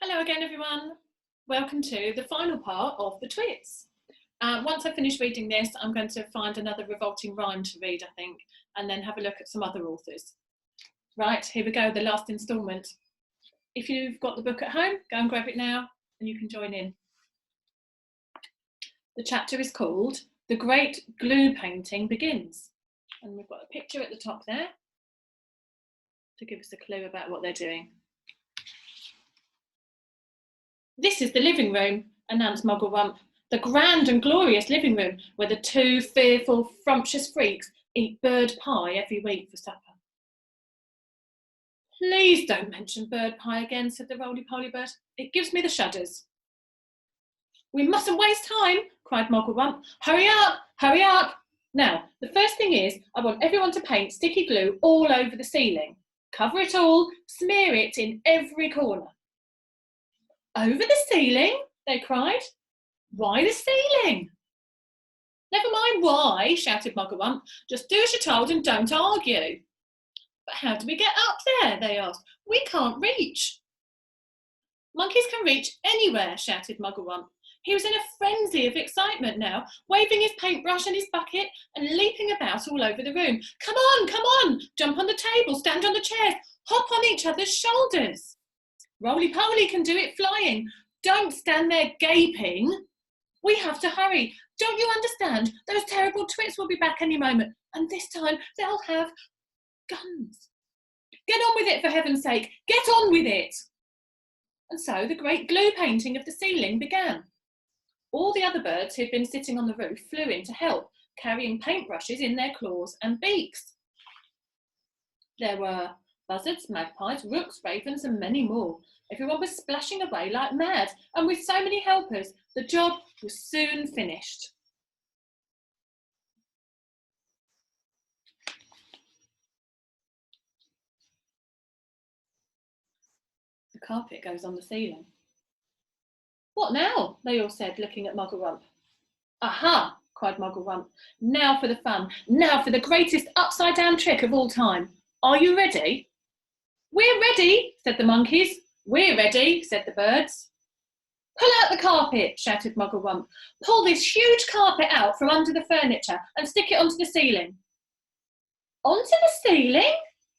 Hello again, everyone. Welcome to the final part of the Twits. Once I finish reading this, I'm going to find another revolting rhyme to read, I think, and then have a look at some other authors. Right, here we go, the last instalment. If you've got the book at home, go and grab it now and you can join in. The chapter is called The Great Glue Painting Begins. And we've got a picture at the top there to give us a clue about what they're doing. This is the living room, announced Mugglewump, the grand and glorious living room where the two fearful, frumptious freaks eat bird pie every week for supper. Please don't mention bird pie again, said the roly-poly bird. It gives me the shudders. We mustn't waste time, cried Mugglewump. Hurry up, hurry up. Now, the first thing is, I want everyone to paint sticky glue all over the ceiling. Cover it all, smear it in every corner. Over the ceiling, they cried. Why the ceiling? Never mind why, shouted Mugglewump. Just do as you're told and don't argue. But how do we get up there, they asked. We can't reach. Monkeys can reach anywhere, shouted Mugglewump. He was in a frenzy of excitement now, waving his paintbrush and his bucket and leaping about all over the room. Come on, jump on the table, stand on the chairs, hop on each other's shoulders. Roly-poly can do it flying. Don't stand there gaping. We have to hurry. Don't you understand? Those terrible Twits will be back any moment, and this time they'll have guns. Get on with it, for heaven's sake. Get on with it. And so the great glue painting of the ceiling began. All the other birds who'd been sitting on the roof flew in to help, carrying paintbrushes in their claws and beaks. There were buzzards, magpies, rooks, ravens, and many more. Everyone was splashing away like mad, and with so many helpers, the job was soon finished. The carpet goes on the ceiling. What now? They all said, looking at Mugglewump. Aha! Cried Mugglewump. Now for the fun. Now for the greatest upside-down trick of all time. Are you ready? We're ready, said the monkeys. We're ready, said the birds. Pull out the carpet, shouted Mugglewump. Pull this huge carpet out from under the furniture and stick it onto the ceiling. Onto the ceiling?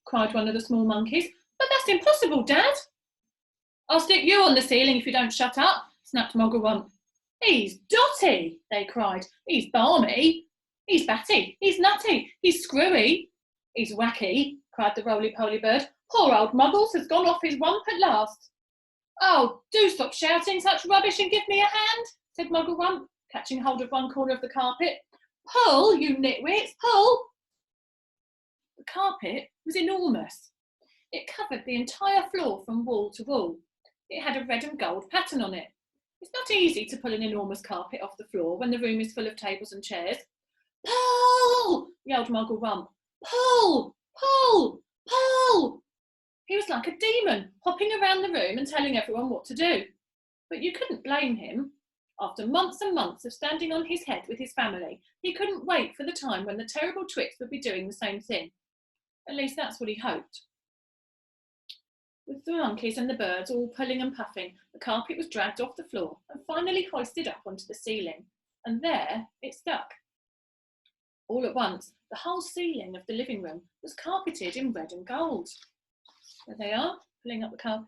Cried one of the small monkeys. But that's impossible, Dad. I'll stick you on the ceiling if you don't shut up, snapped Mugglewump. He's dotty, they cried. He's balmy. He's batty. He's nutty. He's screwy. He's wacky, cried the roly-poly bird. Poor old Muggles has gone off his rump at last. Oh, do stop shouting such rubbish and give me a hand, said Mugglewump, catching hold of one corner of the carpet. Pull, you nitwits, pull. The carpet was enormous. It covered the entire floor from wall to wall. It had a red and gold pattern on it. It's not easy to pull an enormous carpet off the floor when the room is full of tables and chairs. Pull, yelled Mugglewump. Pull, pull, pull. He was like a demon, hopping around the room and telling everyone what to do. But you couldn't blame him. After months and months of standing on his head with his family, he couldn't wait for the time when the terrible Twits would be doing the same thing. At least that's what he hoped. With the monkeys and the birds all pulling and puffing, the carpet was dragged off the floor and finally hoisted up onto the ceiling. And there it stuck. All at once, the whole ceiling of the living room was carpeted in red and gold. There they are, pulling up the carpet.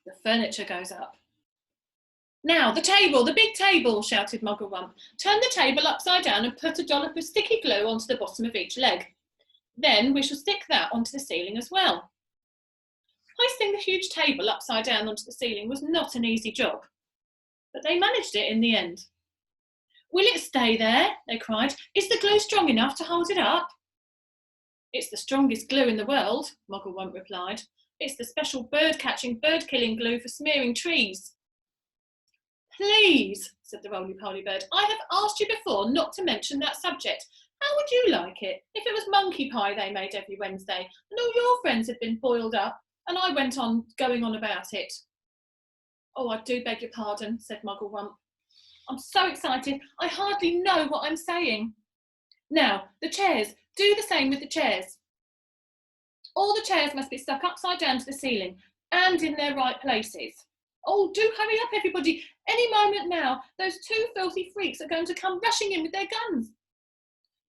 The furniture goes up. Now, the table, the big table, shouted Mugglewump. Turn the table upside down and put a dollop of sticky glue onto the bottom of each leg. Then we shall stick that onto the ceiling as well. Hoisting the huge table upside down onto the ceiling was not an easy job, but they managed it in the end. Will it stay there? They cried. Is the glue strong enough to hold it up? It's the strongest glue in the world, Mugglewump replied. It's the special bird-catching, bird-killing glue for smearing trees. Please, said the roly-poly bird, I have asked you before not to mention that subject. How would you like it if it was monkey pie they made every Wednesday and all your friends had been boiled up and I went on going on about it? Oh, I do beg your pardon, said Mugglewump. I'm so excited, I hardly know what I'm saying. Now, the chairs. Do the same with the chairs. All the chairs must be stuck upside down to the ceiling and in their right places. Oh, do hurry up, everybody. Any moment now, those two filthy freaks are going to come rushing in with their guns.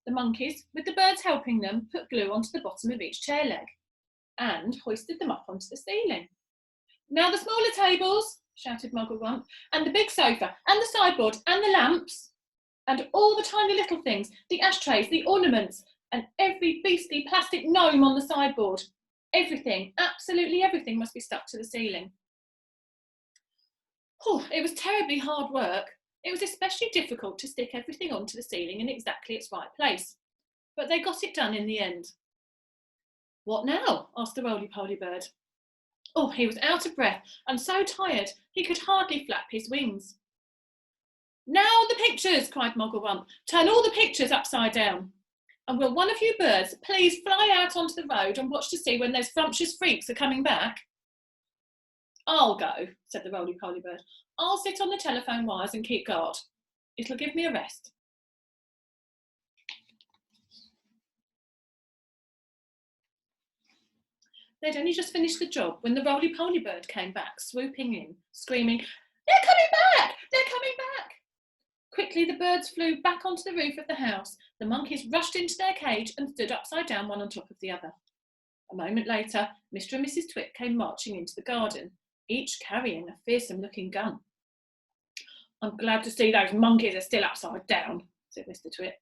The monkeys, with the birds helping them, put glue onto the bottom of each chair leg and hoisted them up onto the ceiling. Now the smaller tables, shouted Muggle Rump, and the big sofa, and the sideboard, and the lamps, and all the tiny little things, the ashtrays, the ornaments, and every beastly plastic gnome on the sideboard. Everything, absolutely everything must be stuck to the ceiling. Oh, it was terribly hard work. It was especially difficult to stick everything onto the ceiling in exactly its right place. But they got it done in the end. What now? Asked the roly-poly bird. Oh, he was out of breath and so tired he could hardly flap his wings. Now the pictures, cried Muggle Rump. Turn all the pictures upside down. And will one of you birds please fly out onto the road and watch to see when those frumptious freaks are coming back? I'll go, said the roly-poly bird. I'll sit on the telephone wires and keep guard. It'll give me a rest. They'd only just finished the job when the roly-poly bird came back, swooping in, screaming, They're coming back! They're coming back! Quickly the birds flew back onto the roof of the house. The monkeys rushed into their cage and stood upside down, one on top of the other. A moment later, Mr. and Mrs. Twit came marching into the garden, each carrying a fearsome-looking gun. I'm glad to see those monkeys are still upside down, said Mr. Twit.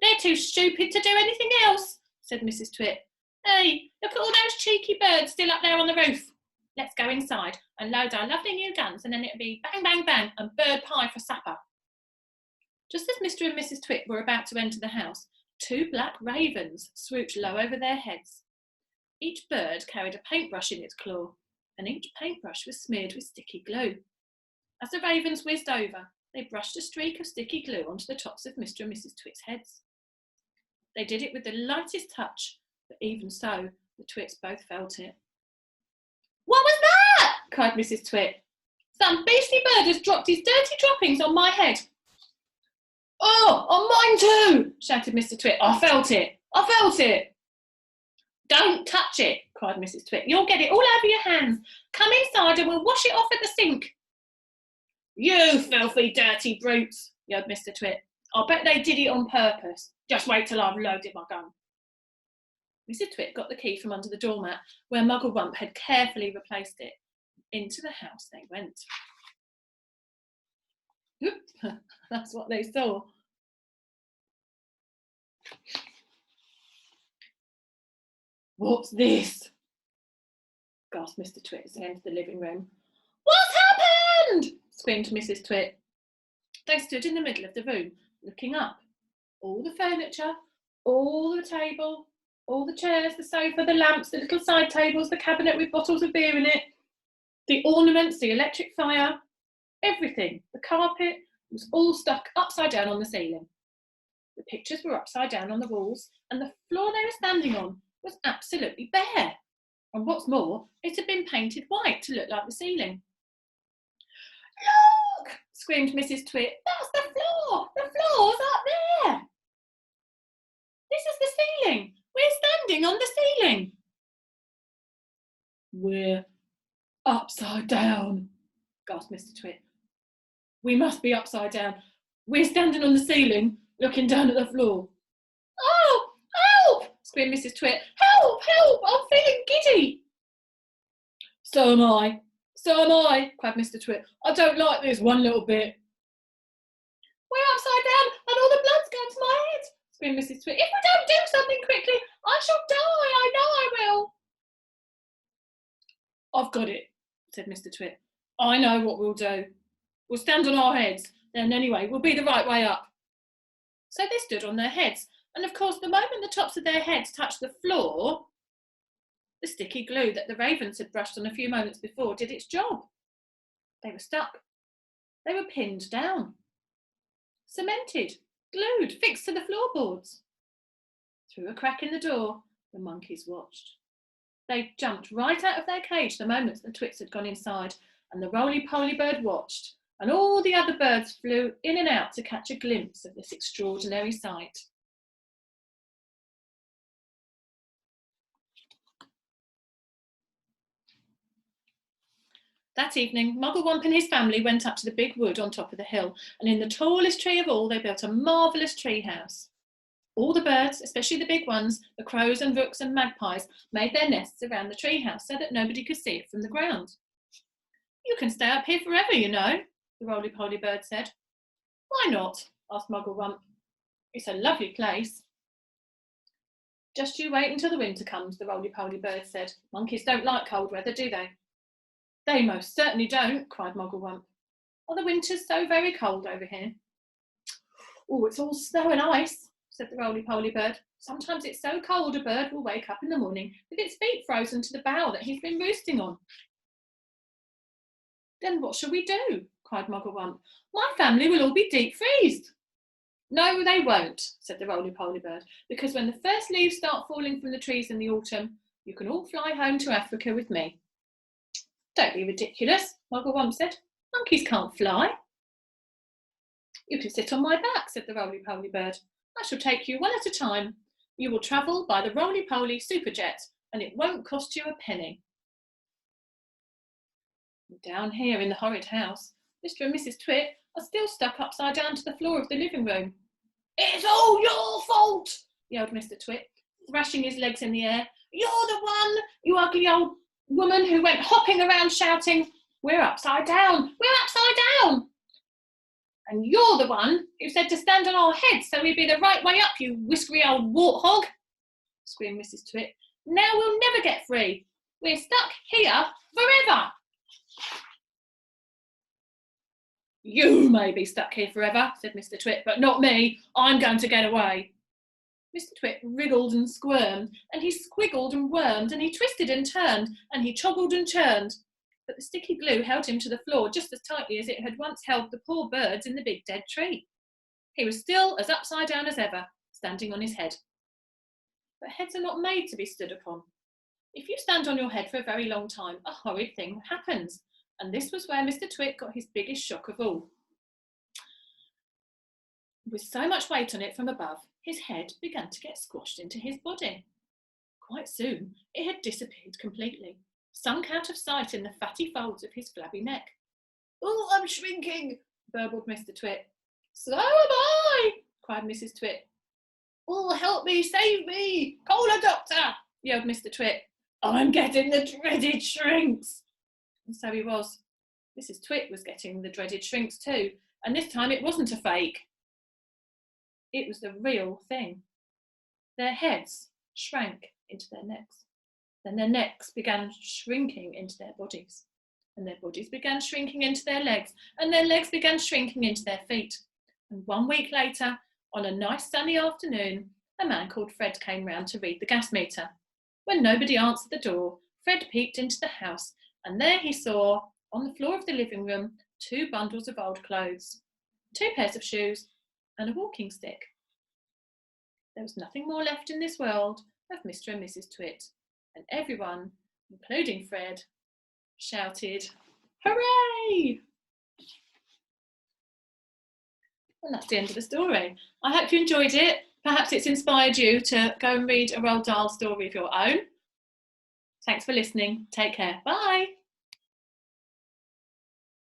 They're too stupid to do anything else, said Mrs. Twit. Hey, look at all those cheeky birds still up there on the roof. Let's go inside and load our lovely new guns, and then it'll be bang, bang, bang and bird pie for supper. Just as Mr. and Mrs. Twit were about to enter the house, two black ravens swooped low over their heads. Each bird carried a paintbrush in its claw, and each paintbrush was smeared with sticky glue. As the ravens whizzed over, they brushed a streak of sticky glue onto the tops of Mr. and Mrs. Twit's heads. They did it with the lightest touch, but even so, the Twits both felt it. What was that? Cried Mrs. Twit. Some beastly bird has dropped his dirty droppings on my head. Oh, on mine too, shouted Mr. Twit. I felt it. I felt it. Don't touch it, cried Mrs. Twit. You'll get it all over your hands. Come inside and we'll wash it off at the sink. You filthy, dirty brutes, yelled Mr. Twit. I'll bet they did it on purpose. Just wait till I've loaded my gun. Mrs. Twit got the key from under the doormat, where Muggle Rump had carefully replaced it. Into the house they went. That's what they saw. What's this? Gasped Mr. Twit as they entered the living room. What's happened? Screamed Mrs. Twit. They stood in the middle of the room, looking up. All the furniture, all the table, all the chairs, the sofa, the lamps, the little side tables, the cabinet with bottles of beer in it, the ornaments, the electric fire, everything, the carpet was all stuck upside down on the ceiling. The pictures were upside down on the walls, and the floor they were standing on was absolutely bare. And what's more, it had been painted white to look like the ceiling. Look! Screamed Mrs. Twit. That's the floor! The floor's up there! This is the ceiling! We're standing on the ceiling! We're upside down, gasped Mr. Twit. We must be upside down. We're standing on the ceiling, looking down at the floor. Oh, help! Screamed Mrs. Twit. Help, help! I'm feeling giddy. So am I, cried Mr. Twit. I don't like this one little bit. We're upside down and all the blood's going to my head, screamed Mrs. Twit. If we don't do something quickly, I shall die. I know I will. I've got it, said Mr. Twit. I know what we'll do. We'll stand on our heads, then anyway, we'll be the right way up. So they stood on their heads, and of course the moment the tops of their heads touched the floor, the sticky glue that the ravens had brushed on a few moments before did its job. They were stuck. They were pinned down, cemented, glued, fixed to the floorboards. Through a crack in the door, the monkeys watched. They jumped right out of their cage the moment the Twits had gone inside, and the roly-poly bird watched, and all the other birds flew in and out to catch a glimpse of this extraordinary sight. That evening, Mugglewump and his family went up to the big wood on top of the hill, and in the tallest tree of all, they built a marvellous tree house. All the birds, especially the big ones, the crows and rooks and magpies, made their nests around the tree house so that nobody could see it from the ground. You can stay up here forever, you know, the roly-poly bird said. Why not? Asked Mugglewump. It's a lovely place. Just you wait until the winter comes, the roly-poly bird said. Monkeys don't like cold weather, do they? They most certainly don't, cried Mugglewump. Are the winters so very cold over here? Oh, it's all snow and ice, said the roly-poly bird. Sometimes it's so cold a bird will wake up in the morning with its feet frozen to the bough that he's been roosting on. Then what shall we do? Cried Mugglewump. My family will all be deep freezed. No, they won't, said the roly-poly bird, because when the first leaves start falling from the trees in the autumn, you can all fly home to Africa with me. Don't be ridiculous, Mugglewump said. Monkeys can't fly. You can sit on my back, said the roly-poly bird. I shall take you one at a time. You will travel by the roly-poly superjet, and it won't cost you a penny. Down here in the horrid house, Mr and Mrs Twit are still stuck upside down to the floor of the living room. It's all your fault, yelled Mr Twit, thrashing his legs in the air. You're the one, you ugly old woman who went hopping around shouting, we're upside down, we're upside down. And you're the one who said to stand on our heads so we'd be the right way up, you whiskery old warthog, screamed Mrs Twit. Now we'll never get free. We're stuck here forever. You may be stuck here forever, said Mr Twit, but not me. I'm going to get away. Mr Twit wriggled and squirmed, and he squiggled and wormed, and he twisted and turned, and he toggled and churned. But the sticky glue held him to the floor just as tightly as it had once held the poor birds in the big dead tree. He was still as upside down as ever, standing on his head. But heads are not made to be stood upon. If you stand on your head for a very long time, a horrid thing happens. And this was where Mr Twit got his biggest shock of all. With so much weight on it from above, his head began to get squashed into his body. Quite soon, it had disappeared completely, sunk out of sight in the fatty folds of his flabby neck. Oh, I'm shrinking, burbled Mr Twit. So am I, cried Mrs Twit. Oh, help me, save me, call a doctor, yelled Mr Twit. I'm getting the dreaded shrinks. And so he was. Mrs Twit was getting the dreaded shrinks too, and this time it wasn't a fake. It was the real thing. Their heads shrank into their necks. Then their necks began shrinking into their bodies, and their bodies began shrinking into their legs, and their legs began shrinking into their feet. And 1 week later, on a nice sunny afternoon, a man called Fred came round to read the gas meter. When nobody answered the door, Fred peeped into the house, and there he saw, on the floor of the living room, 2 bundles of old clothes, 2 pairs of shoes, and a walking stick. There was nothing more left in this world of Mr and Mrs Twit, and everyone, including Fred, shouted, "Hooray!" And that's the end of the story. I hope you enjoyed it. Perhaps it's inspired you to go and read a Roald Dahl story of your own. Thanks for listening. Take care. Bye.